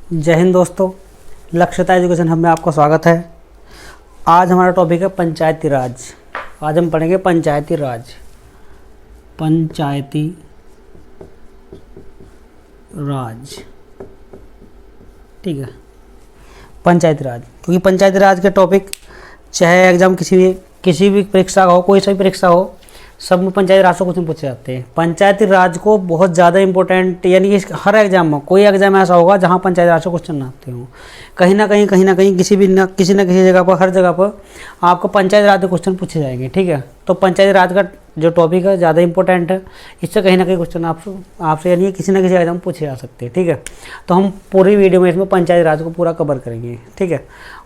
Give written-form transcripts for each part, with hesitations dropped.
जय हिंद दोस्तों, लक्ष्यता education hub में आपका स्वागत है। आज हमारा टॉपिक है पंचायती राज। आज हम पढ़ेंगे पंचायती राज। पंचायती राज, ठीक है, पंचायती राज। क्योंकि पंचायती राज के टॉपिक चाहे एग्जाम किसी भी परीक्षा का हो, कोई सा भी परीक्षा हो, सब में पंचायती राज से क्वेश्चन पूछे जाते हैं। पंचायती राज को बहुत ज़्यादा इंपॉर्टेंट, यानी कि हर एग्जाम में कोई एग्जाम ऐसा होगा जहाँ पंचायती राज से क्वेश्चन आते हों। कहीं ना कहीं किसी न किसी जगह पर, हर जगह पर आपको पंचायती राज के क्वेश्चन पूछे जाएंगे, ठीक है। तो पंचायती राज का जो टॉपिक है ज़्यादा इंपॉर्टेंट है, इससे कहीं ना कहीं क्वेश्चन आपसे यानी किसी न किसी एग्जाम पूछे जा सकते हैं, ठीक है। तो हम पूरी वीडियो में इसमें पंचायती राज को पूरा कवर करेंगे, ठीक है।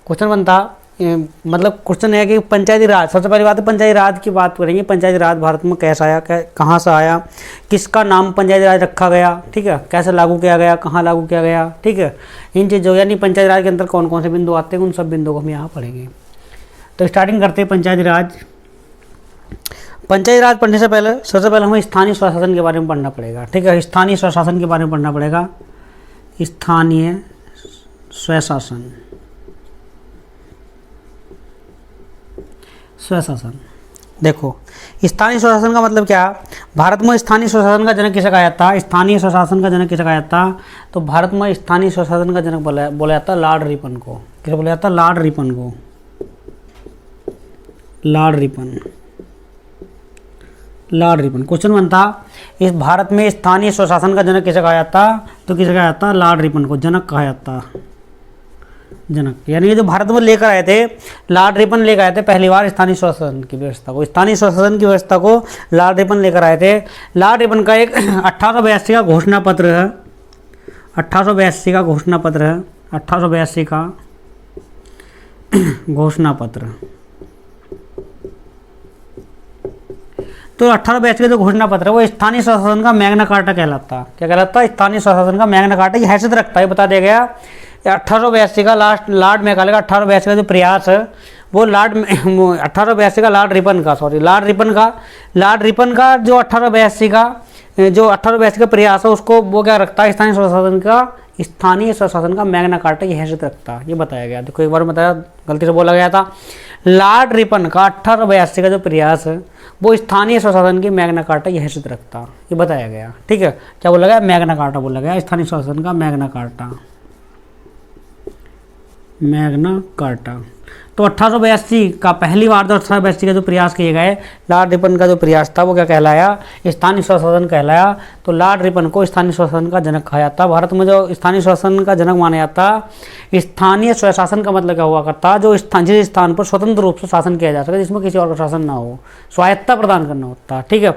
क्वेश्चन बनता मतलब क्वेश्चन है कि पंचायती राज, सबसे पहली बात है पंचायती राज की बात करेंगे। पंचायती राज भारत में कैसा आया, कहाँ से आया, किसका नाम पंचायती राज रखा गया, ठीक है, कैसे लागू किया गया, कहाँ लागू किया गया, ठीक है। इन चीज़ों यानी पंचायती राज के अंदर कौन कौन से बिंदु आते हैं, उन सब बिंदुओं को हम यहाँ पढ़ेंगे। तो स्टार्टिंग करते हैं पंचायती राज। पंचायती राज पढ़ने से पहले सबसे पहले हमें स्थानीय स्वशासन के बारे में पढ़ना पड़ेगा, ठीक है। स्थानीय स्वशासन के बारे में पढ़ना पड़ेगा। स्थानीय स्वशासन, स्वशासन। देखो, स्थानीय स्वशासन का मतलब क्या? भारत में स्थानीय स्वशासन का जनक किसे कहा जाता है? स्थानीय स्वशासन का जनक किसे कहा जाता? तो भारत में स्थानीय स्वशासन का जनक बोला जाता लॉर्ड रिपन को। किसे बोला जाता? लॉर्ड रिपन को। Lord Ripon. क्वेश्चन बनता, इस भारत में स्थानीय स्वशासन का जनक किसे कहा जाता? तो किसे कहा जाता? लॉर्ड रिपन को जनक कहा जाता। जनक यानी ये जो भारत में लेकर आए थे, लॉर्ड रिपन लेकर आए थे पहली बार स्थानीय स्वशासन की व्यवस्था को। स्थानीय स्वशासन की व्यवस्था को लॉर्ड रिपन लेकर आए थे। लॉर्ड रिपन का एक 1882 का घोषणा पत्र है। 1882 का घोषणा पत्र है। 1882 का घोषणा पत्र। तो 1882 का जो घोषणा पत्र है वो स्थानीय स्वशासन का मैग्ना कार्टा कहलाता। क्या कहलाता? स्थानीय स्वशासन का मैग्ना कार्टा। ये हैसियत रखता है, बता दिया गया। 1882 का लॉर्ड मैकाले का 1882 का जो प्रयास है वो 1882 का लॉर्ड रिपन का जो 1882 का प्रयास है उसको वो क्या रखता है? स्थानीय स्वशासन का मैग्ना कार्टा ये हैसियत रखता है। ये बताया गया। देखो एक बार बताया, गलती से बोला गया था। लॉर्ड रिपन का 1882 का जो प्रयास है वो स्थानीय स्वशासन की मैग्ना कार्टा ये हैसियत रखता, ये बताया गया, ठीक है। क्या बोला गया? मैग्ना कार्टा बोला गया, स्थानीय स्वशासन का मैग्ना कार्टा। Magna carta. तो 1882 का पहली बार तो 1882 का जो प्रयास किए गए, लॉर्ड रिपन का जो प्रयास था वो क्या कहलाया? स्थानीय स्वशासन कहलाया। तो लॉर्ड रिपन को स्थानीय स्वशासन का जनक कहा जाता। भारत में जो स्थानीय स्वशासन का जनक माना जाता, स्थानीय स्वशासन का मतलब क्या हुआ करता? जिस स्थान पर स्वतंत्र रूप से शासन किया जा सके, जिसमें किसी और का शासन ना हो, स्वायत्तता प्रदान करना होता, ठीक है।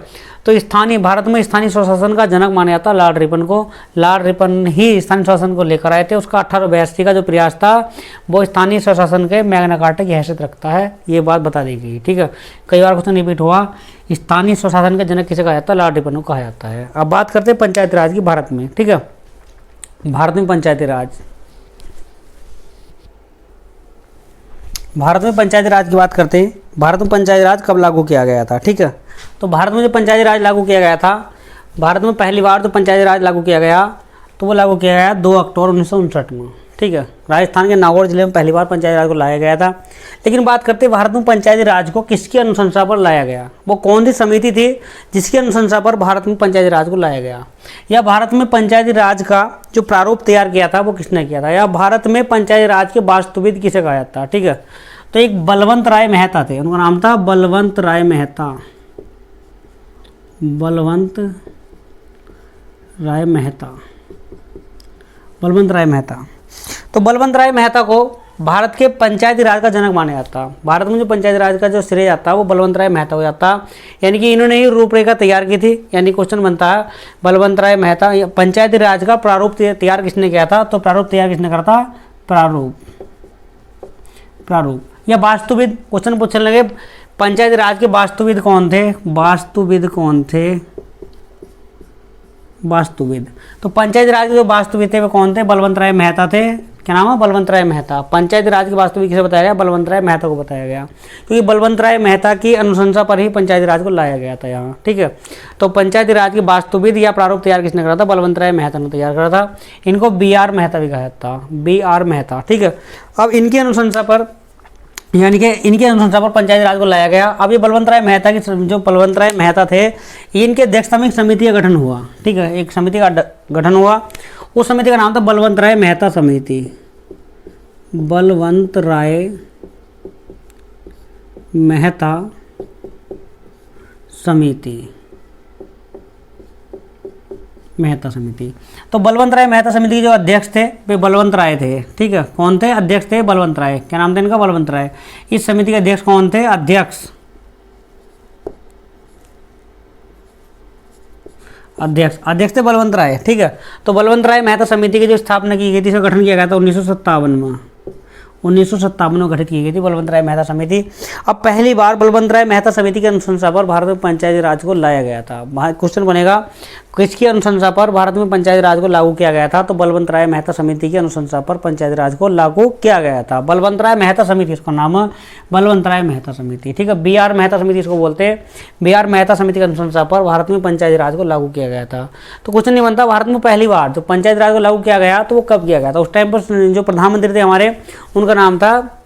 तो भारत में स्थानीय स्वशासन का जनक माना जाता लॉर्ड रिपन को। लॉर्ड रिपन ही स्थानीय स्वशासन को लेकर आए थे। उसका 1882 का जो प्रयास था वो स्थानीय स्वशासन के मैग्ना कार्टा की हैसियत रखता है। ये बात बता दी गई, ठीक है। कई बार क्वेश्चन रिपीट हुआ। स्थानीय स्वशासन का जनक किसे कहा जाता है? लॉर्ड रिपन को कहा जाता है। अब बात करते हैं पंचायती राज की भारत में, ठीक है। भारत में पंचायती राज, भारत में पंचायती राज की बात करते हैं। भारत में पंचायती राज कब लागू किया गया था, ठीक है। तो भारत में जो पंचायती राज लागू किया गया था, भारत में पहली बार जो पंचायती राज लागू किया गया तो वो लागू किया गया 2 अक्टूबर 1959 में, ठीक है। राजस्थान के नागौर जिले में पहली बार पंचायती राज को लाया गया था। लेकिन बात करते हैं भारत में पंचायती राज को किसकी अनुशंसा पर लाया गया? वो कौन सी समिति थी जिसकी अनुशंसा पर भारत में पंचायती राज को लाया गया? या भारत में पंचायती राज का जो प्रारूप तैयार किया था वो किसने किया था? या भारत में पंचायती राज के वास्तुविद किसे कहा जाता है, ठीक है। तो एक बलवंत राय मेहता थे, उनका नाम था बलवंत राय मेहता। बलवंत राय मेहता। तो बलवंत राय मेहता को भारत के पंचायती राज का जनक माना जाता। भारत में जो पंचायती राज का जो श्रेय आता है वो बलवंत राय मेहता हो जाता। यानी कि इन्होंने ही रूपरेखा तैयार की थी। यानी क्वेश्चन बनता है बलवंत राय मेहता, पंचायती राज का प्रारूप तैयार किसने किया था? तो प्रारूप तैयार किसने करा था? प्रारूप या वास्तुविद। क्वेश्चन पूछने लगे पंचायती राज के वास्तुविद कौन थे? वास्तुविद। तो पंचायती राज के जो वास्तुविद थे वो कौन थे? बलवंत राय मेहता थे। क्या नाम है, बलवंत राय मेहता। पंचायती राज की वास्तविक किसे बताया गया, बलवंत राय मेहता को बताया गया, क्योंकि बलवंत राय मेहता की अनुशंसा पर ही पंचायती राज को लाया गया था यहाँ, ठीक है। तो पंचायती राज की वास्तुविद या प्रारूप तैयार किसने करा था, बलवंत राय मेहता ने तैयार करा था। इनको BR मेहता भी कहा था, BR मेहता, ठीक है। अब इनकी अनुशंसा पर, यानी कि इनकी अनुशंसा पर पंचायती राज को लाया गया। अब ये बलवंत राय मेहता की, जो बलवंत राय मेहता थे, इनके अध्यक्षता में एक समिति का गठन हुआ, ठीक है, एक समिति का गठन हुआ। उस समिति का नाम था बलवंत राय मेहता समिति, बलवंत राय मेहता समिति, मेहता समिति। तो बलवंत राय मेहता समिति के जो अध्यक्ष थे वे बलवंत राय थे, ठीक है। कौन थे, अध्यक्ष थे बलवंत राय। क्या नाम था इनका, बलवंत राय। इस समिति के अध्यक्ष कौन थे, अध्यक्ष थे बलवंत राय, ठीक है। तो बलवंत राय मेहता समिति की जो स्थापना की गई थी, इसका गठन किया गया था 1957 में, 1957 में गठित की गई थी बलवंत राय मेहता समिति। अब पहली बार बलवंत राय मेहता समिति की अनुशंसा पर भारत में पंचायती राज को लाया गया था। क्वेश्चन बनेगा, किसकी अनुशंसा पर भारत में पंचायती राज को लागू किया गया था, तो बलवंत राय मेहता समिति की अनुशंसा पर पंचायती राज को लागू किया गया था। बलवंत राय मेहता समिति, इसका नाम है बलवंत राय मेहता समिति, ठीक है। BR मेहता समिति इसको बोलते हैं। BR मेहता समिति की अनुशंसा पर भारत में पंचायती राज को लागू किया गया था। तो क्वेश्चन नहीं बनता, भारत में पहली बार जो पंचायती राज को लागू किया गया तो वो कब किया गया था। उस टाइम पर जो प्रधानमंत्री थे हमारे, उनका नाम था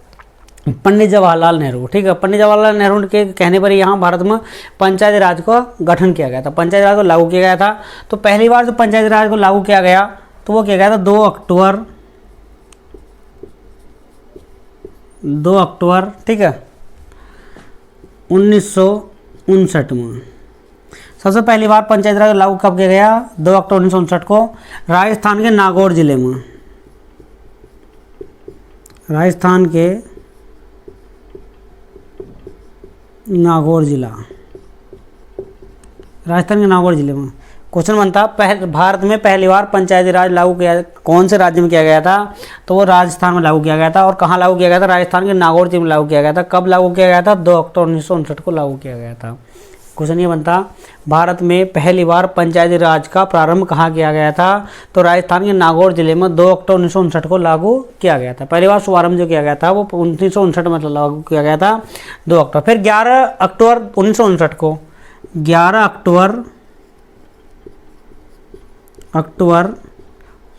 पंडित जवाहरलाल नेहरू, ठीक है। पंडित जवाहरलाल नेहरू के कहने पर यहाँ भारत में पंचायती राज का गठन किया गया था, पंचायती राज को लागू किया गया था। तो पहली बार जो पंचायती राज को लागू किया गया तो वो किया गया था 2 अक्टूबर, ठीक है, 1959 में। सबसे पहली बार पंचायती राज लागू कब किया गया, 2 अक्टूबर 1959 को राजस्थान के नागौर जिले में, राजस्थान के नागौर जिला, राजस्थान के नागौर जिले में। क्वेश्चन बनता, भारत में पहली बार पंचायती राज लागू किया कौन से राज्य में किया गया था, तो वो राजस्थान में लागू किया गया था। और कहाँ लागू किया गया था, राजस्थान के नागौर जिले में लागू किया गया था। कब लागू किया गया था, 2 अक्टूबर 1959 को लागू किया गया था। क्वेश्चन ये बनता, भारत में पहली बार पंचायती राज का प्रारंभ कहाँ किया गया था, तो राजस्थान के नागौर जिले में 2 अक्टूबर 1959 को लागू किया गया था। पहली बार शुभारंभ जो किया गया था वो 1959 में लागू किया गया था, 2 अक्टूबर। फिर 11 अक्टूबर 1959 को, 11 अक्टूबर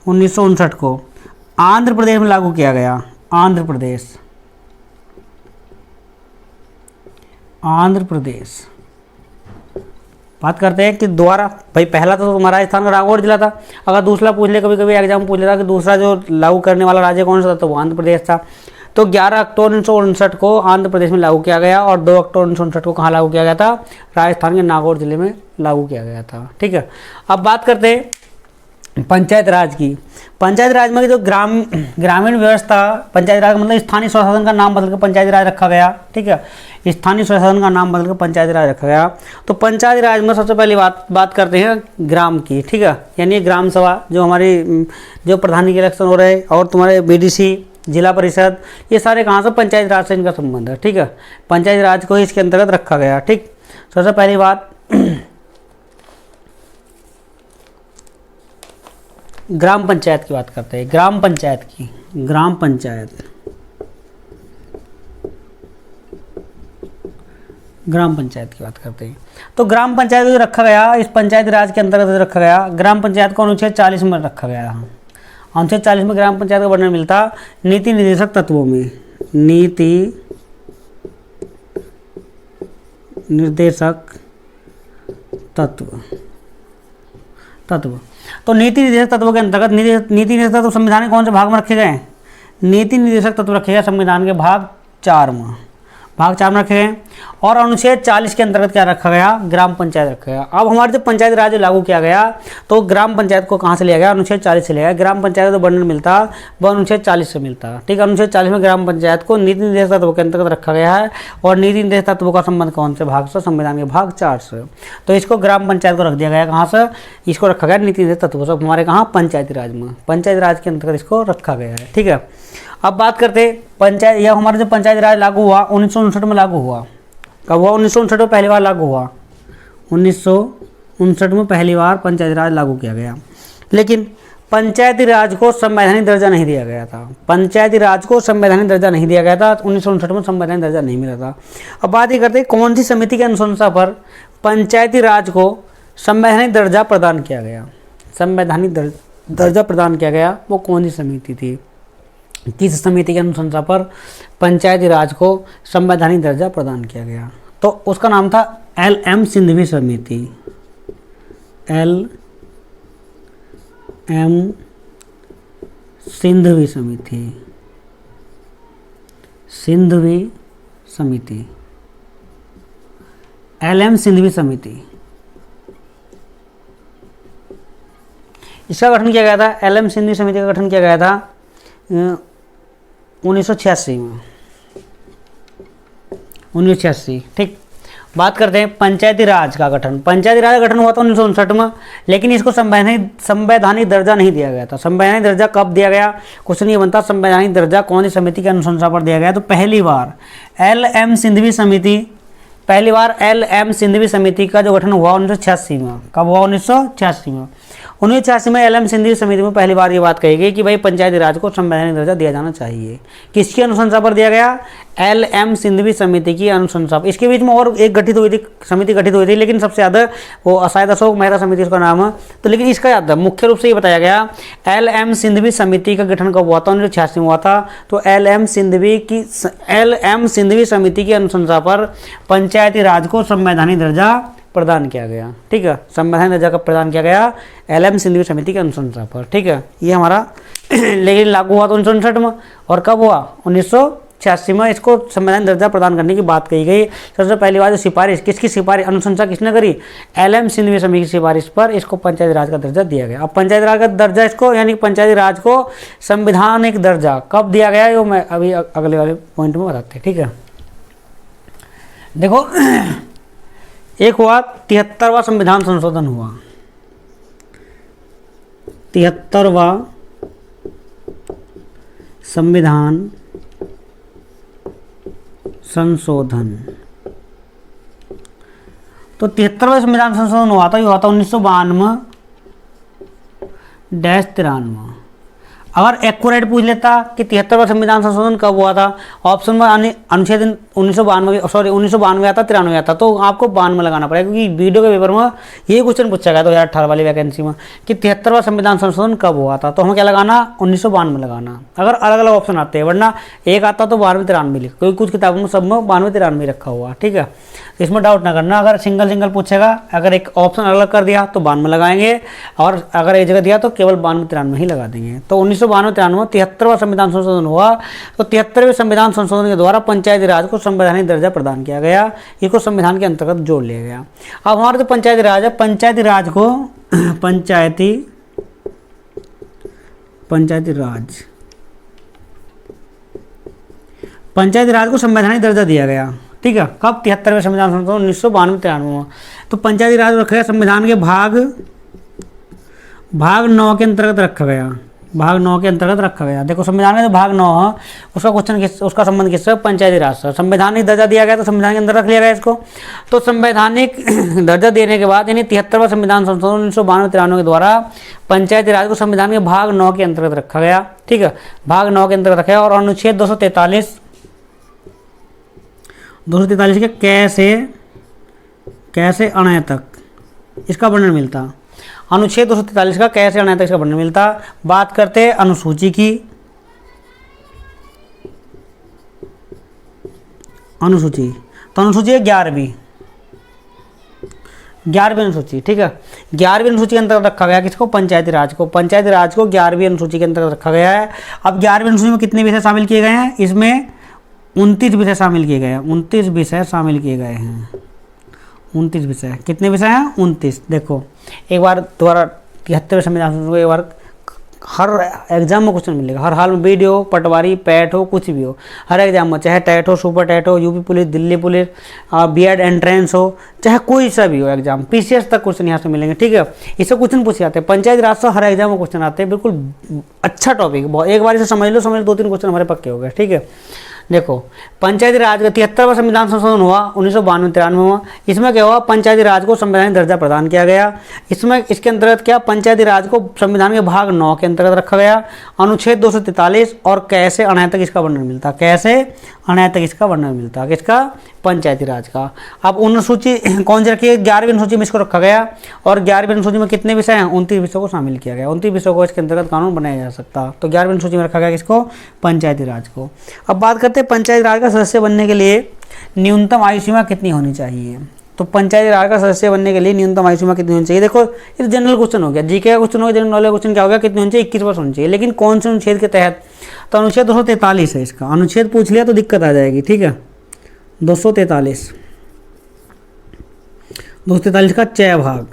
1959 को आंध्र प्रदेश में लागू किया गया। आंध्र प्रदेश बात करते हैं कि द्वारा, भाई पहला तो हमारा राजस्थान का नागौर जिला था। अगर दूसरा पूछ ले, कभी कभी एग्जाम पूछ लेता कि दूसरा जो लागू करने वाला राज्य कौन सा था, तो वो आंध्र प्रदेश था। तो 11 अक्टूबर 1959 को आंध्र प्रदेश में लागू किया गया और 2 अक्टूबर 1959 को कहाँ लागू किया गया था, राजस्थान के नागौर जिले में लागू किया गया था, ठीक है। अब बात करते हैं पंचायत राज की। पंचायत राज में जो ग्रामीण व्यवस्था, पंचायत राज मतलब स्थानीय स्वशासन का नाम बदल कर पंचायती राज रखा गया, ठीक है। स्थानीय स्वशासन का नाम बदल कर पंचायती राज रखा गया। तो पंचायती राज में सबसे पहली बात करते हैं ग्राम की, ठीक है। यानी ग्राम सभा, जो हमारी जो प्रधानी के इलेक्शन हो रहे हैं, और तुम्हारे BDC, जिला परिषद, ये सारे कहाँ से, पंचायत राज से इनका संबंध है, ठीक है। पंचायत राज को इसके अंतर्गत रखा गया, ठीक। सबसे पहली बात ग्राम पंचायत की बात करते हैं। ग्राम पंचायत की बात करते हैं। तो ग्राम पंचायत जो रखा गया, इस पंचायती राज के अंतर्गत रखा गया। ग्राम पंचायत को अनुच्छेद 40 में रखा गया। अनुच्छेद 40 में ग्राम पंचायत का वर्णन मिलता नीति निर्देशक तत्वों में। नीति निर्देशक तत्व। तो नीति निर्देशक तत्वों के अंतर्गत नीति निर्देशक तत्व संविधान के कौन से भाग में रखे गए, नीति निर्देशक तत्व रखे गए संविधान के भाग 4 में रखे गए। और अनुच्छेद 40 के अंतर्गत क्या रखा गया, ग्राम पंचायत रखा गया। अब हमारे जब पंचायत राज लागू किया गया तो ग्राम पंचायत को कहाँ से लिया गया, अनुच्छेद 40 से लिया गया। ग्राम पंचायत का वर्णन मिलता वह अनुच्छेद 40 से मिलता, ठीक है। अनुच्छेद 40 में ग्राम पंचायत को नीति निर्देशक तत्व के अंतर्गत रखा गया है। और नीति निर्देशक तत्व का संबंध कौन से भाग से, संविधान के भाग 4 से। तो इसको ग्राम पंचायत को रख दिया गया, कहाँ से, इसको रखा गया नीति निर्देशक तत्व से, हमारे कहाँ, पंचायती राज में। पंचायती राज के अंतर्गत इसको रखा गया है, ठीक है। अब बात करते पंचायत, यह हमारा जो पंचायती राज लागू हुआ 1959 में लागू हुआ। कब हुआ, 1959 में पहली बार लागू हुआ। 1959 में पहली बार पंचायती राज लागू किया गया। लेकिन पंचायती राज को संवैधानिक दर्जा नहीं दिया गया था। पंचायती राज को संवैधानिक दर्जा नहीं दिया गया था, 1959 में संवैधानिक दर्जा नहीं मिला था। अब बात ये करते हैं कौन सी समिति की अनुशंसा पर पंचायती राज को संवैधानिक दर्जा प्रदान किया गया। संवैधानिक दर्जा प्रदान किया गया वो कौन सी समिति थी, किस समिति की अनुशंसा पर पंचायती राज को संवैधानिक दर्जा प्रदान किया गया? तो उसका नाम था LM सिंघवी समिति। LM सिंघवी समिति, सिंघवी समिति, LM सिंघवी समिति, इसका गठन किया गया था। LM सिंघवी समिति का गठन किया गया था 1986 में, 1986। ठीक, बात करते हैं पंचायती राज का गठन। पंचायती राज का गठन हुआ था 1959 में, लेकिन इसको संवैधानिक दर्जा नहीं दिया गया था। संवैधानिक दर्जा कब दिया गया, क्वेश्चन ये बनता, संवैधानिक दर्जा कौन सी समिति की अनुशंसा पर दिया गया? तो पहली बार LM सिंघवी समिति, पहली बार LM सिंघवी समिति का जो गठन हुआ 1986 में। कब हुआ? 1986 में। 1986 में LM सिंघवी समिति में पहली बार ये बात कही गई कि भाई पंचायती राज को संवैधानिक दर्जा दिया जाना चाहिए। किसकी अनुशंसा पर दिया गया? LM सिंघवी समिति की अनुशंसा पर। इसके बीच में और एक गठित हुई थी, समिति गठित हुई थी, लेकिन सबसे ज़्यादा वो शायद अशोक मेहता समिति उसका नाम है। तो लेकिन इसका याद मुख्य रूप से ये बताया गया LM सिंघवी समिति का गठन कब हुआ था? 1986 में हुआ था। तो LM सिंघवी समिति की अनुशंसा पर पंचायती राज को संवैधानिक दर्जा प्रदान किया गया। ठीक है, संवैधानिक दर्जा कब प्रदान किया गया? LM सिंघवी समिति की अनुशंसा पर। ठीक है, ये हमारा लेकिन लागू हुआ तो 1959 में, और कब हुआ? 1986 में इसको संवैधानिक दर्जा प्रदान करने की बात कही गई। सबसे पहली बार जो सिफारिश, किसकी सिफारिश, अनुशंसा किसने करी? LM सिंघवी समिति की सिफारिश पर इसको पंचायती राज का दर्जा दिया गया। अब पंचायती राज का दर्जा इसको, यानी पंचायती राज को संवैधानिक दर्जा कब दिया गया, वो मैं अभी अगले वाले पॉइंट में बताते हैं। ठीक है, देखो एक हुआ 73वां संविधान संशोधन हुआ, 73वां संविधान संशोधन। तो 73वां संविधान संशोधन हुआ था, ये हुआ था 1992-93। अगर एक्यूरेट पूछ लेता कि 73वां संविधान संशोधन कब हुआ था, ऑप्शन में अनुच्छेद 1992 आता, 93 आता, तो आपको 92 लगाना पड़ेगा, क्योंकि वीडियो के पेपर में ये क्वेश्चन पूछा गया 2018 वाली वैकेंसी में कि 73वां संविधान संशोधन कब हुआ था। तो हमें क्या लगाना? 1992 लगाना, अगर अलग अलग ऑप्शन आते हैं, वरना एक आता तो 92-93 लिख, क्योंकि कुछ किताबों में सब में 92-93 रखा हुआ। ठीक है, इसमें डाउट ना करना। अगर सिंगल पूछेगा, अगर एक ऑप्शन अलग कर दिया तो 92 लगाएंगे, और अगर एक जगह दिया तो केवल 92-93 ही लगा देंगे। तो 1992-93 73वां संविधान संशोधन हुआ। तो 73वें संविधान संशोधन के द्वारा पंचायती राज को संवैधानिक दर्जा प्रदान किया गया, इसको संविधान के अंतर्गत जोड़ लिया गया। अब हमारे जो पंचायती राज है, पंचायती राज को पंचायती राज को संवैधानिक दर्जा दिया गया। ठीक है, कब? 73वें संविधान संशोधन 1992-93 में। तो पंचायती राज रखा गया संविधान के भाग 9 के अंतर्गत रखा गया, भाग 9 के अंतर्गत रखा गया। देखो संविधान में जो भाग 9 है उसका क्वेश्चन उसका संबंध किससे? पंचायती राज से। संवैधानिक दर्जा दिया गया तो संविधान के अंदर रख लिया गया इसको। तो संवैधानिक दर्जा देने के बाद, यानी 73वां संविधान संशोधन 1992-93 के द्वारा पंचायती राज को संविधान के भाग 9 के अंतर्गत रखा गया। ठीक है, भाग 9 के अंतर्गत रखा गया। और अनुच्छेद 243 के कैसे अणय तक इसका वर्णन मिलता। अनुच्छेद 243 का कैसे अणय तक इसका वर्णन मिलता। बात करते हैं अनुसूची की। अनुसूची, तो अनुसूची है 11वीं अनुसूची। ठीक है, 11वीं अनुसूची के अंतर्गत रखा गया किसको? पंचायती राज को। पंचायती राज को 11वीं अनुसूची के अंतर्गत रखा गया है। अब 11वीं अनुसूची में कितने विषय शामिल किए गए हैं? इसमें 29 विषय शामिल किए गए हैं। 29 विषय शामिल किए गए हैं। 29 विषय, कितने विषय हैं? 29। देखो एक बार दोबारा 73वें संविधान संशोधन एक बार हर एग्जाम में क्वेश्चन मिलेगा, हर हाल में, बीडी हो, पटवारी, पैट हो, कुछ भी हो, हर एग्जाम में, चाहे टेट हो, सुपर टेट हो, UP police, Delhi police, BEd entrance हो, चाहे कोई सा भी हो एग्जाम, पीसीएस तक क्वेश्चन यहाँ से मिलेंगे। ठीक है, इससे क्वेश्चन पूछे जाते हैं। पंचायती राज से हर एग्जाम में क्वेश्चन आते हैं। बिल्कुल अच्छा टॉपिक, एक बार इसे समझ लो, 2-3 क्वेश्चन हमारे पक्के हो गए। ठीक है, देखो पंचायती राज का 73वां संविधान संशोधन हुआ 1992-93 में हुआ। इसमें क्या हुआ, पंचायती राज को संवैधानिक दर्जा प्रदान किया गया। इसमें इसके अंतर्गत क्या, पंचायती राज को संविधान के भाग 9 के अंतर्गत रखा गया। अनुच्छेद 243 और कैसे अनाय तक इसका वर्णन मिलता, कैसे अनाय तक इसका वर्णन मिलता, किसका, पंचायती राज का। अब अनुसूची कौन सी रखी है, 11वीं अनुसूची में इसको रखा गया। और 11वीं अनुसूची में कितने विषय हैं, 29 विषयों को शामिल किया गया। 29 विषयों को इसके अंतर्गत कानून बनाया जा सकता। तो 11वीं अनुसूची में रखा गया किसको, पंचायती राज को। अब बात करते हैं पंचायती राज का सदस्य बनने के लिए न्यूनतम आयु सीमा कितनी होनी चाहिए। तो पंचायती राज का सदस्य बनने के लिए न्यूनतम आयु सीमा कितनी होनी चाहिए। देखो ये जनरल क्वेश्चन हो गया, जीके का क्वेश्चन हो गया, जनरल नॉलेज क्वेश्चन क्या हो गया, कितनी होनी चाहिए, 21 वर्ष होनी चाहिए। लेकिन कौन से अनुच्छेद के तहत, तो अनुच्छेद 243 है इसका। अनुच्छेद पूछ लिया तो दिक्कत आ जाएगी, ठीक है। 243 का चय भाग।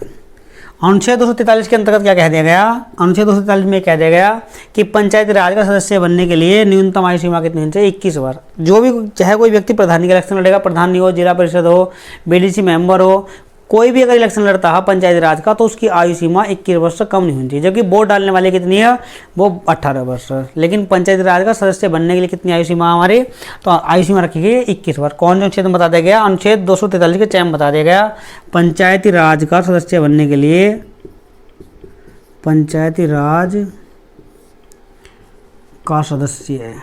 अनुच्छेद 243 के अंतर्गत क्या कह दिया गया, अनुच्छेद 243 में कह दिया गया कि पंचायती राज का सदस्य बनने के लिए न्यूनतम आयु सीमा कितनी होनी चाहिए, 21 वर्ष। जो भी, चाहे कोई व्यक्ति प्रधान का इलेक्शन लड़ेगा, प्रधान हो, जिला परिषद हो, बीडीसी मेंबर हो, कोई भी अगर इलेक्शन लड़ता है पंचायती राज का, तो उसकी आयु सीमा 21 वर्ष से कम नहीं होनी चाहिए। जबकि वोट डालने वाले कितनी है, वो 18 वर्ष। लेकिन पंचायती राज का सदस्य बनने के लिए कितनी आयु सीमा हमारी, तो आयु सीमा रखी गई 21 वर्ष। कौन से अनुच्छेद में बता दिया गया, अनुच्छेद 243 के चय में बता दिया गया। पंचायती राज का सदस्य बनने के लिए, पंचायती राज का सदस्य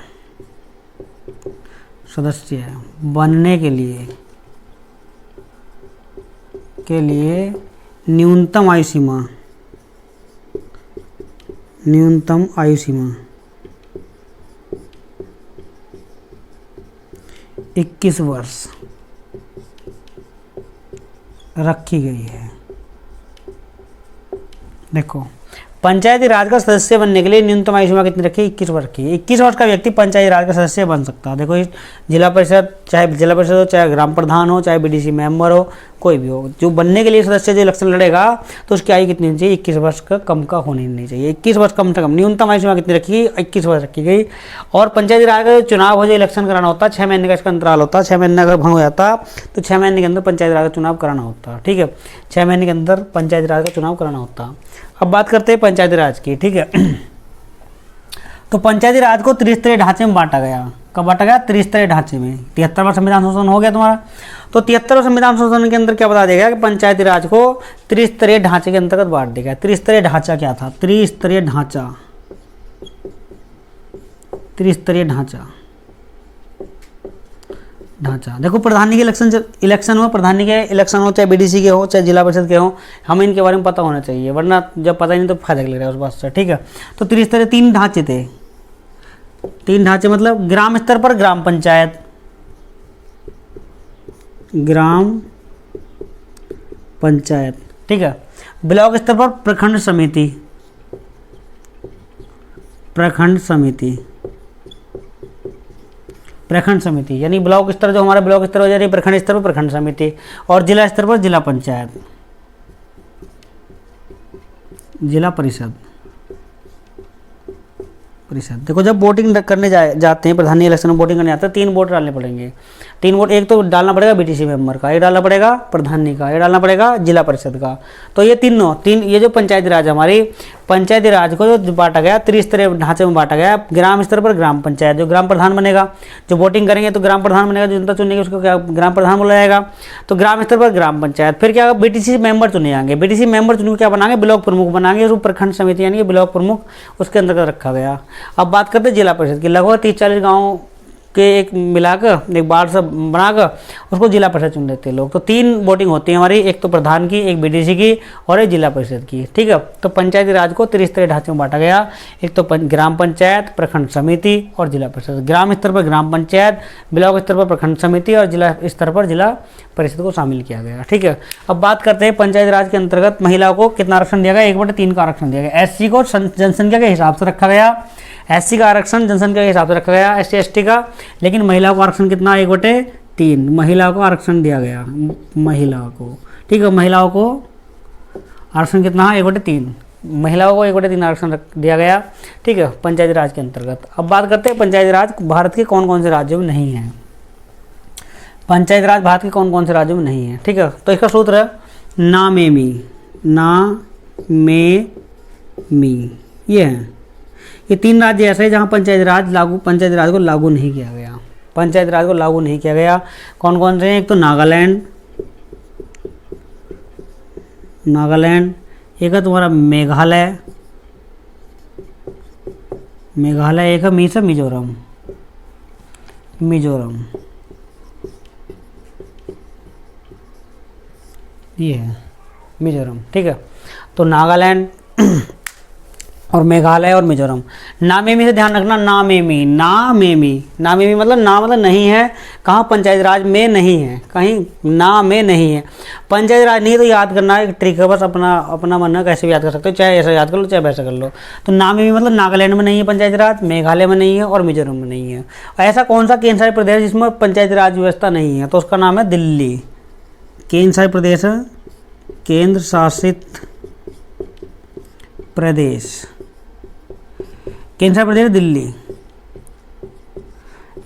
बनने के लिए न्यूनतम आयु सीमा 21 वर्ष रखी गई है। देखो पंचायती राज का सदस्य बनने के लिए न्यूनतम आयु सीमा कितनी रखी है, 21 वर्ष की। 21 वर्ष का व्यक्ति पंचायती राज का सदस्य बन सकता है। देखो जिला परिषद, चाहे जिला परिषद हो, चाहे ग्राम प्रधान हो, चाहे बीडीसी मेंबर हो, कोई भी हो, जो बनने के लिए सदस्य जो इलेक्शन लड़ेगा तो उसकी आयु कितनी होनी चाहिए, 21 वर्ष का कम का होनी नहीं चाहिए। 21 वर्ष कम से कम, न्यूनतम आयु सीमा कितनी रखी गई, 21 वर्ष रखी गई। और पंचायती राज का जो चुनाव हो, जो इलेक्शन कराना होता है, 6 महीने का इसका अंतराल होता है। 6 महीने अगर भंग हो जाता तो 6 महीने के अंदर पंचायती राज का चुनाव कराना होता, ठीक है। 6 महीने के अंदर पंचायती राज का चुनाव कराना होता। अब बात करते हैं पंचायती राज की, ठीक है। तो पंचायती राज को त्रिस्तरीय ढांचे में बांटा गया। कब बांटा गया, त्रिस्तरीय ढांचे में। 73वां संविधान संशोधन हो गया तुम्हारा। तो 73वें संविधान संशोधन के अंदर क्या बता दिया गया कि पंचायती राज को त्रिस्तरीय ढांचे के अंतर्गत बांट दिया गया। त्रिस्तरीय ढांचा क्या था, त्रिस्तरीय ढांचा देखो प्रधानी के इलेक्शन हो, प्रधानी के इलेक्शन हो, चाहे बीडीसी के हो, चाहे जिला परिषद के हो, हमें इनके बारे में पता होना चाहिए, वरना जब पता ही नहीं तो फायदा लग रहा है उस बात से, ठीक है। तो त्रिस्तरीय 3 ढांचे थे। 3 ढांचे मतलब ग्राम स्तर पर ग्राम पंचायत, ठीक है। ब्लॉक स्तर पर प्रखंड समिति यानी ब्लॉक स्तर जो हमारा ब्लॉक स्तर हो जा रही है, प्रखंड स्तर पर प्रखंड समिति, और जिला स्तर पर जिला पंचायत, जिला परिषद। देखो जब वोटिंग करने जाते हैं, प्रधानी इलेक्शन में वोटिंग करने जाते हैं, 3 वोट डालने पड़ेंगे। 3 वोट, एक तो डालना पड़ेगा बीटीसी मेंबर का, एक डालना पड़ेगा प्रधानी का, एक डालना पड़ेगा जिला परिषद का। तो ये तीन ये जो पंचायती राज हमारी पंचायती राज को जो बांटा गया, त्रिस्तरीय ढांचे में बांटा गया। ग्राम स्तर पर ग्राम पंचायत, जो ग्राम प्रधान बनेगा, जो वोटिंग करेंगे तो ग्राम प्रधान बनेगा, जो जनता चुनेगी उसको क्या ग्राम प्रधान बोला जाएगा। तो ग्राम स्तर पर ग्राम पंचायत, फिर क्या बीटीसी मेंबर चुने जाएंगे। बीटीसी मेंबर चुन क्या बनाएंगे, ब्लॉक प्रमुख बनाएंगे, जो प्रखंड समिति यानी कि ब्लॉक प्रमुख उसके अंतर्गत रखा गया। अब बात करते हैं जिला परिषद की। लगभग 30-40 गाँव के एक मिलाकर एक बार सब बनाकर उसको जिला परिषद चुन लेते हैं लोग। तो 3 वोटिंग होती है हमारी, एक तो प्रधान की, एक बीडीसी की और एक जिला परिषद की, ठीक है। तो पंचायती राज को त्रिस्तरीय ढांचे में बांटा गया। एक तो ग्राम पंचायत, प्रखंड समिति और जिला परिषद। ग्राम स्तर पर ग्राम पंचायत, ब्लॉक स्तर पर प्रखंड समिति और जिला स्तर पर जिला परिषद को शामिल किया गया, ठीक है। अब बात करते हैं पंचायती राज के अंतर्गत महिलाओं को कितना आरक्षण दिया गया, 1/3 का आरक्षण दिया गया। एससी को जनसंख्या के हिसाब से रखा गया, एससी का आरक्षण जनसंख्या के हिसाब से रखा गया, एससी एसटी का। लेकिन महिलाओं को आरक्षण कितना, 1/3 महिलाओं को आरक्षण दिया गया, महिलाओं को, ठीक है। महिलाओं को आरक्षण कितना, 1/3 महिलाओं को 1/3 आरक्षण दिया गया, ठीक है, पंचायती राज के अंतर्गत। अब बात करते हैं पंचायती राज भारत के कौन कौन से राज्यों में नहीं है। पंचायती राज भारत के कौन कौन से राज्यों में नहीं है, ठीक है। तो इसका सूत्र है ना में मी, ये है। ये 3 राज्य ऐसे हैं जहाँ पंचायती राज को लागू नहीं किया गया, पंचायती राज को लागू नहीं किया गया। कौन कौन से हैं? एक तो नागालैंड, एक है तुम्हारा मेघालय, एक है मिजोरम, ये है मिजोरम। ठीक है, तो नागालैंड और मेघालय और मिजोरम। नामेमी से ध्यान रखना, नामेमी मतलब ना मतलब नहीं है, कहाँ पंचायती राज में नहीं है, कहीं ना में नहीं है। पंचायती राज नहीं तो याद करना एक ट्रिक है, बस अपना मन है, कैसे भी याद कर सकते हो, चाहे ऐसा याद कर लो चाहे वैसा कर लो। तो नामेमी मतलब नागालैंड में नहीं है पंचायती राज, मेघालय में नहीं है और मिजोरम में नहीं है। ऐसा कौन सा केंद्र शासित प्रदेश जिसमें पंचायती राज व्यवस्था नहीं है? तो उसका नाम है दिल्ली। केंद्र शासित प्रदेश, केंद्र शासित प्रदेश, केंद्र शासित प्रदेश दिल्ली।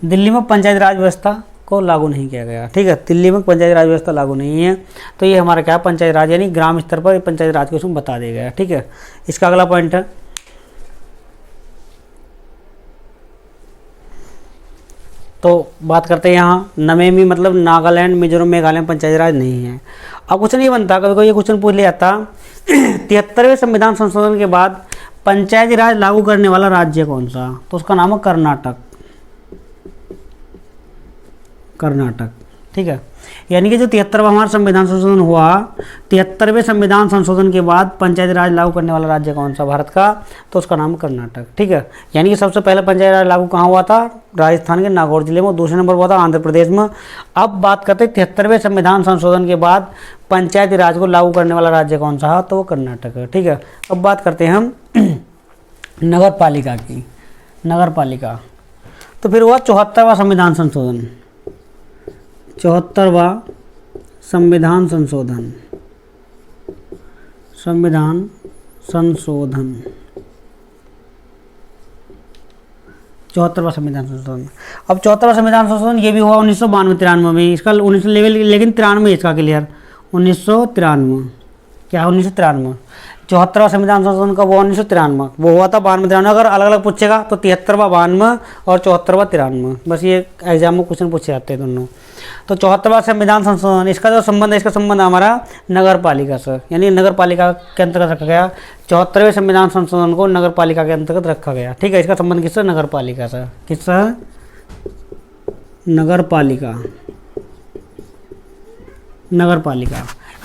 दिल्ली में पंचायती राज व्यवस्था को लागू नहीं किया गया। ठीक है, दिल्ली में पंचायती राज व्यवस्था लागू नहीं है। तो ये हमारा क्या है? पंचायती राज यानी ग्राम स्तर पर पंचायती राज को इसमें बता दिया गया। ठीक है, इसका अगला पॉइंट है, तो बात करते हैं यहाँ नमेमी मतलब नागालैंड, मिजोरम, मेघालय में पंचायती राज नहीं है। अब क्वेश्चन ये बनता, कभी कोई ये क्वेश्चन पूछ लिया था 73वें संविधान संशोधन के बाद पंचायती राज लागू करने वाला राज्य कौन सा? तो उसका नाम है कर्नाटक। ठीक है, यानी कि जो 73वां हमारा संविधान संशोधन हुआ, 73वें संविधान संशोधन के बाद पंचायती राज लागू करने वाला राज्य कौन सा भारत का? तो उसका नाम कर्नाटक। ठीक है, यानी कि सबसे पहले पंचायती राज लागू कहाँ हुआ था? राजस्थान के नागौर जिले में। दूसरे नंबर हुआ था आंध्र प्रदेश में। अब बात करते हैं 73वें संविधान संशोधन के बाद पंचायती राज को लागू करने वाला राज्य कौन सा है? तो वो कर्नाटक है। ठीक है, अब बात करते हैं हम नगर पालिका की। नगर पालिका तो फिर हुआ 74वां संविधान संशोधन, 74वां संविधान संशोधन, 74वां संविधान संशोधन। अब 74वां संविधान संशोधन ये भी हुआ 1992-93 में। इसका 19 लेवल लेकिन 93 इसका क्लियर, 1993 क्या है? 1993। 74वां संविधान संशोधन का वो 1993 वो हुआ था, 92-93। अगर अलग अलग पूछेगा तो 73वां 92 और 74वां 93। बस ये एग्जाम में क्वेश्चन पूछे जाते हैं दोनों। तो 74वां संविधान संशोधन, इसका जो संबंध है, इसका संबंध हमारा नगर पालिका से, यानी नगर पालिका के अंतर्गत रखा गया। 74वें संविधान संशोधन को नगर पालिका के अंतर्गत रखा गया। ठीक है, इसका संबंध किससे? नगर पालिका से। किससे? नगर पालिका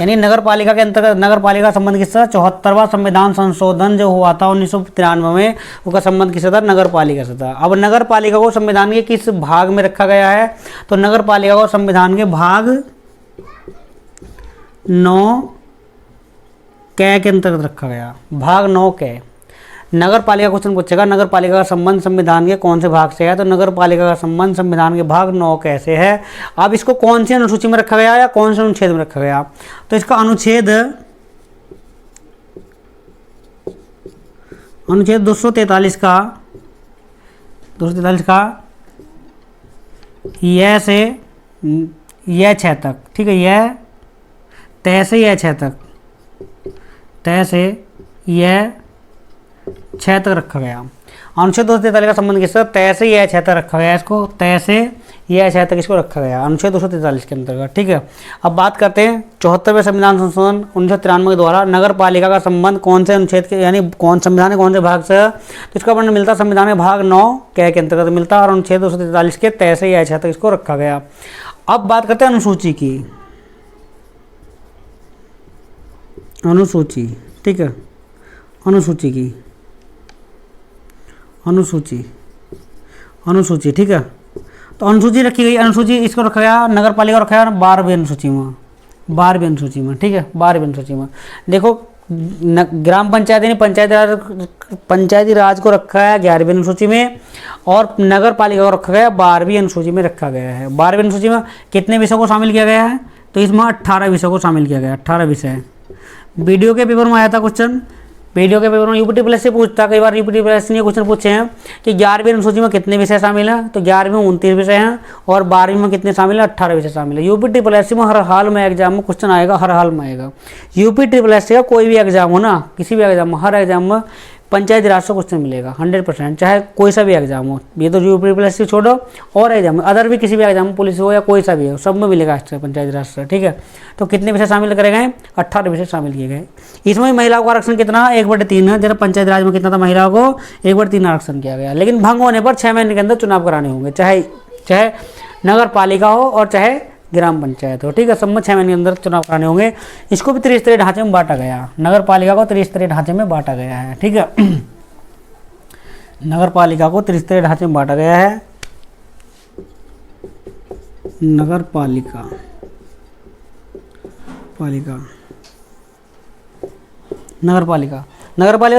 यानी नगर पालिका के अंतर्गत, नगर पालिका का संबंध किससे? 74वां संविधान संशोधन जो हुआ था 1993 में, उसका संबंध किससे था? नगर पालिका से था। अब नगर पालिका को संविधान के किस भाग में रखा गया है? तो नगर पालिका को संविधान के भाग 9 कै के अंतर्गत रखा गया। भाग 9 कै। नगर पालिका क्वेश्चन पूछेगा, नगर पालिका का संबंध संविधान के कौन से भाग से है? तो नगर पालिका का संबंध संविधान के भाग 9 कैसे है? अब इसको कौन सी अनुसूची में रखा गया या कौन से अनुच्छेद में रखा गया? तो इसका अनुच्छेद 243 का यह से यह 6 तक। ठीक है, यह तय से यह 6 तक, तय से यह 6 तक रखा गया। अनुच्छेद 243 का संबंध किससे? तय से यह 6 तक रखा गया। इसको तय से यह 6 तक इसको रखा गया अनुच्छेद 243 के अंतर्गत। ठीक है, अब बात करते हैं 74वें संविधान संशोधन 1993 के द्वारा नगर पालिका का संबंध कौन से अनुच्छेद के, यानी कौन संविधान के कौन से भाग से? तो इसका वर्णन मिलता संविधान के भाग 9 कै के अंतर्गत मिलता और अनुच्छेद 243 के तय से यह 6 तक इसको रखा गया। अब बात करते हैं अनुसूची की। अनुसूची, ठीक है, अनुसूची ठीक है। तो अनुसूची रखी गई, अनुसूची इसको रखा गया, नगर पालिका रखा गया 12वीं अनुसूची में, 12वीं अनुसूची में। ठीक है, 12वीं अनुसूची में देखो ग्राम पंचायत यानी पंचायती राज को रखा है 11वीं अनुसूची में और नगर पालिका को रखा गया 12वीं अनुसूची में रखा गया है। 12वीं अनुसूची में कितने विषयों को शामिल किया गया है? तो इसमें 18 विषयों को शामिल किया गया, 18 विषय। वीडियो के पेपर में आया था क्वेश्चन, वीडियो के पेपर में यूपीटी प्लस से पूछता, कई बार यूपीटी प्लस ने क्वेश्चन पूछे हैं कि 11वीं अनुसूची में कितने विषय शामिल हैं? तो 11वीं में 29 विषय हैं और 12वीं में कितने शामिल हैं? 18 विषय शामिल है। यूपीटी प्लस में हर हाल में एग्जाम में क्वेश्चन आएगा, हर हाल में आएगा। यूपीटी प्लस का कोई भी एग्जाम हो ना, किसी भी एग्जाम में, हर एग्जाम में पंचायती राज से क्वेश्चन मिलेगा 100%, चाहे कोई सा भी एग्जाम हो। ये तो यूपीएससी छोड़ो, और एग्जाम अदर भी किसी भी एग्जाम, पुलिस हो या कोई सा भी हो, सब में मिलेगा पंचायती राज से। ठीक है, तो कितने विषय शामिल करे गए? 18 विषय शामिल किए गए। इसमें महिलाओं का आरक्षण कितना? 1/3 है। जरा पंचायती राज में कितना था? महिलाओं को 1/3 आरक्षण किया गया। लेकिन भंग होने पर 6 महीने के अंदर चुनाव कराने होंगे, चाहे नगर पालिका हो और चाहे ग्राम पंचायत हो। ठीक है, सब में 6 महीने के अंदर चुनाव कराने होंगे। इसको भी त्रिस्तरीय ढांचे में बांटा गया, नगर पालिका को त्रिस्तरीय ढांचे में बांटा गया है। ठीक है, नगर पालिका को त्रिस्तरीय ढांचे में बांटा गया है। नगर पालिका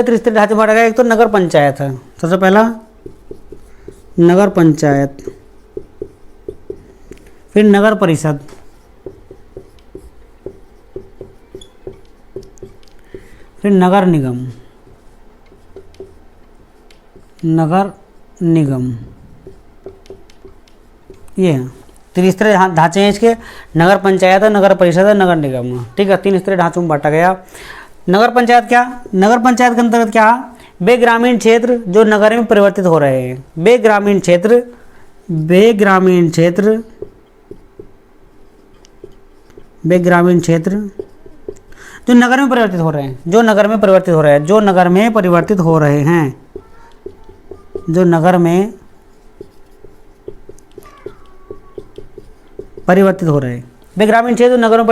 त्रिस्तरीय ढांचे में बांटा गया। एक तो नगर पंचायत है, सबसे पहला नगर पंचायत, फिर नगर परिषद, फिर नगर निगम, ये है त्रिस्तरीय ढांचे हैं इसके। नगर पंचायत है, नगर परिषद है, नगर निगम है। ठीक है, 3 स्तरीय ढांचों में बांटा गया। नगर पंचायत क्या? नगर पंचायत के अंतर्गत क्या? वे ग्रामीण क्षेत्र जो नगर में परिवर्तित हो रहे हैं। वे ग्रामीण क्षेत्र जो नगर में परिवर्तित हो रहे हैं, जो नगर में परिवर्तित हो रहे हैं, वे ग्रामीण क्षेत्र नगर में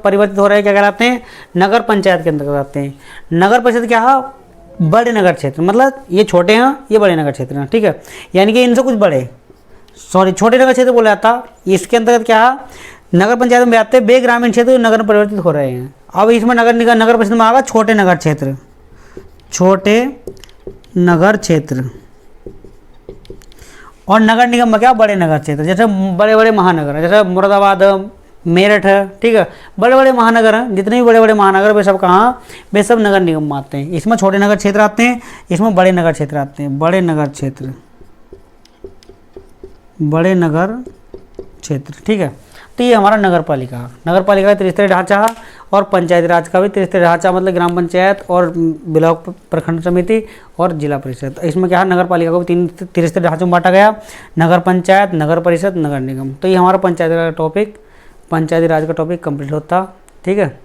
परिवर्तित हो रहे हैं, क्या कहलाते हैं? नगर पंचायत के अंतर्गत आते हैं। नगर परिषद क्या है? बड़े नगर क्षेत्र, मतलब ये छोटे हैं, ये बड़े नगर क्षेत्र हैं। ठीक है, यानी कि इनसे कुछ बड़े, छोटे नगर क्षेत्र बोला जाता। इसके अंतर्गत क्या है? नगर पंचायत में आते हैं वे ग्रामीण क्षेत्र जो नगर में परिवर्तित हो रहे हैं। अब इसमें नगर परिषद में आएगा छोटे नगर क्षेत्र, और नगर निगम में क्या? बड़े नगर क्षेत्र, जैसे बड़े बड़े महानगर है, जैसे मुरादाबाद, मेरठ है। ठीक है, बड़े बड़े महानगर हैं, जितने भी बड़े बड़े महानगर वे सब कहाँ? वे सब नगर निगम में आते हैं। इसमें छोटे नगर क्षेत्र आते हैं, इसमें बड़े नगर क्षेत्र आते हैं। बड़े नगर क्षेत्र। ठीक है, तो ये हमारा नगर पालिका का त्रिस्तरीय ढांचा और पंचायती राज का भी त्रिस्तरीय ढांचा, मतलब ग्राम पंचायत और ब्लॉक प्रखंड समिति और जिला परिषद। इसमें क्या है? नगर पालिका को 3 त्रिस्तरीय ढांचों में बांटा गया, नगर पंचायत, नगर परिषद, नगर निगम। तो ये हमारा पंचायती राज का टॉपिक कंप्लीट होता। ठीक है।